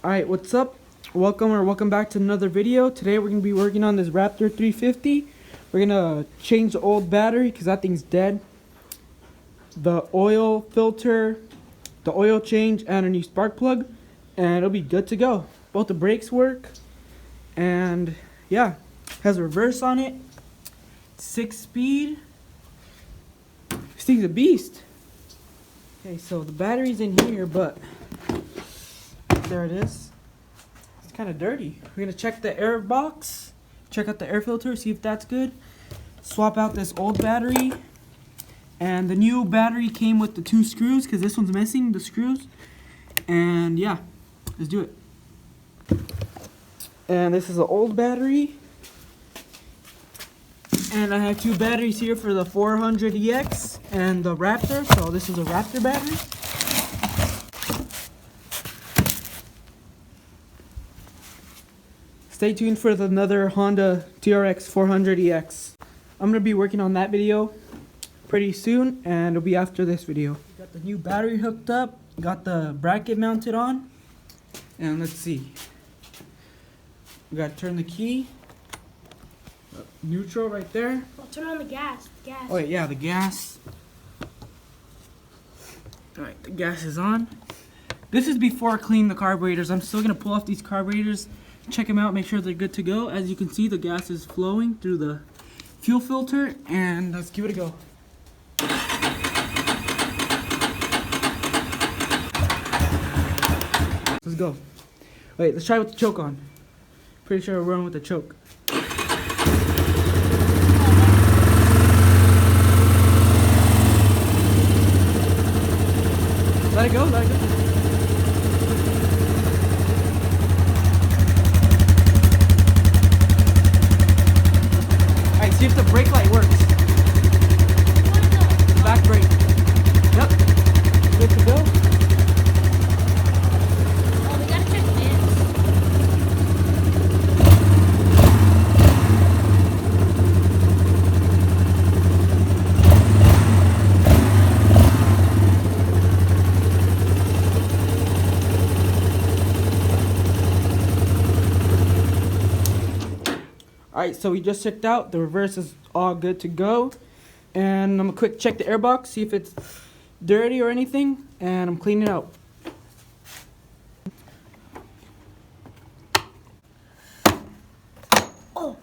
Alright, what's up? Welcome back to another video. Today we're going to be working on this Raptor 350. We're going to change the old battery because that thing's dead. The oil filter, the oil change, and a new spark plug. And it'll be good to go. Both the brakes work. And yeah, has a reverse on it. 6-speed. This thing's a beast. Okay, so the battery's in here, but there it is. It's kind of dirty. We're going to check the air box. Check out the air filter, see if that's good. Swap out this old battery. And the new battery came with the 2 screws because this one's missing, the screws. And yeah, let's do it. And this is an old battery. And I have 2 batteries here for the 400EX and the Raptor. So this is a Raptor battery. Stay tuned for another Honda TRX 400EX. I'm going to be working on that video pretty soon, and it'll be after this video. Got the new battery hooked up, got the bracket mounted on, and let's see. We got to turn the key. Neutral right there. Well, turn on the gas. Oh yeah, the gas. Alright, the gas is on. This is before I clean the carburetors. I'm still going to pull off these carburetors, check them out, make sure they're good to go. As you can see, the gas is flowing through the fuel filter, and let's give it a go. Let's go. Wait, let's try with the choke on. Pretty sure we're running with the choke. Let it go, let it go. Alright, see if the brake light works. The back brake. Yep. Good to go. Oh, we gotta check this. Alright, so we just checked out. The reverse is all good to go. And I'm gonna quick check the airbox, see if it's dirty or anything. And I'm cleaning it out. Oh.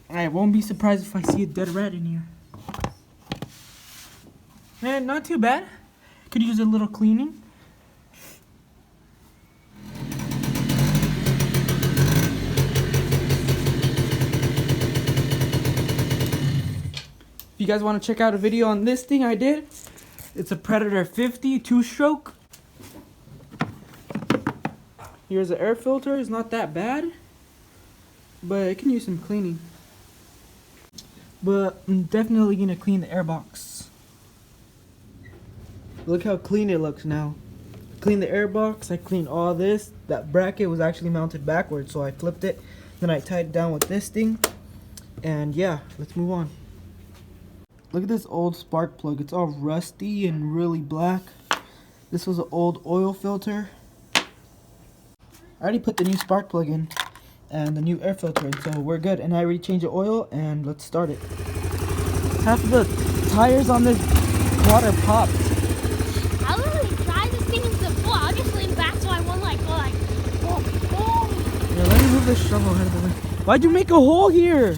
I won't be surprised if I see a dead rat in here. Man, not too bad. Could use a little cleaning. If you guys want to check out a video on this thing I did, it's a Predator 50 2-stroke. Here's the air filter. It's not that bad, but it can use some cleaning. But I'm definitely going to clean the airbox. Look how clean it looks now. Clean the airbox. I cleaned all this. That bracket was actually mounted backwards, so I flipped it. Then I tied it down with this thing. And yeah, let's move on. Look at this old spark plug. It's all rusty and really black. This was an old oil filter. I already put the new spark plug in and the new air filter in, so we're good. And I already changed the oil, and let's start it. Half of the tires on this quad are popped. I literally drive this thing into the floor. I'll just lean back so I won't like go like, oh. Yeah, let me move this shovel out of the way. Why'd you make a hole here?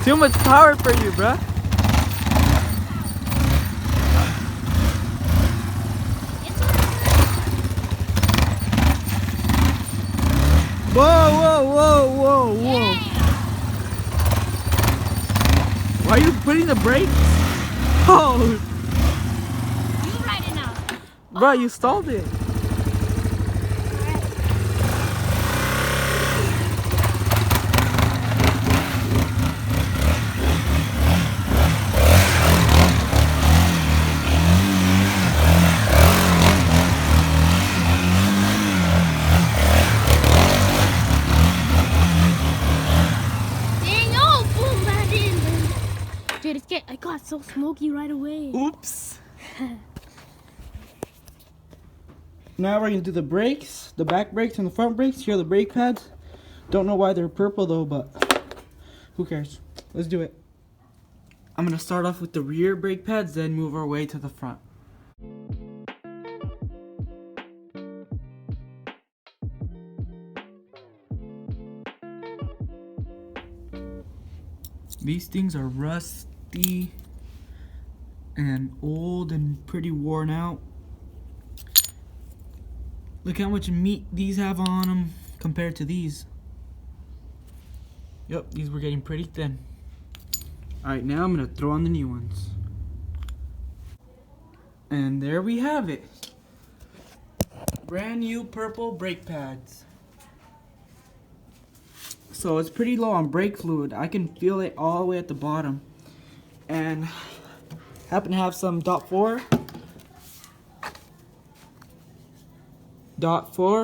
Too much power for you, bruh. Whoa. Yeah. Why are you putting the brakes? Oh. You ride it now. Bruh, you stalled it. got so smoky right away. Oops. Now we're gonna do the brakes, the back brakes and the front brakes. Here are the brake pads. Don't know why they're purple though, but who cares? Let's do it. I'm gonna start off with the rear brake pads, then move our way to the front. These things are rusty and old and pretty worn out. Look how much meat these have on them compared to these. Yep, these were getting pretty thin. Alright, now I'm going to throw on the new ones. And there we have it. Brand new purple brake pads. So it's pretty low on brake fluid. I can feel it all the way at the bottom. And happen to have some dot 4,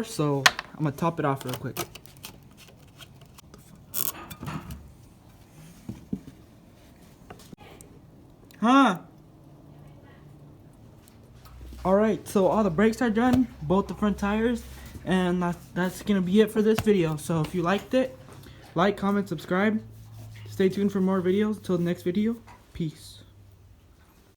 so I'm gonna top it off real quick. Huh? Alright, so all the brakes are done, both the front tires, and that's gonna be it for this video. So if you liked it, like, comment, subscribe. Stay tuned for more videos. Until the next video, peace.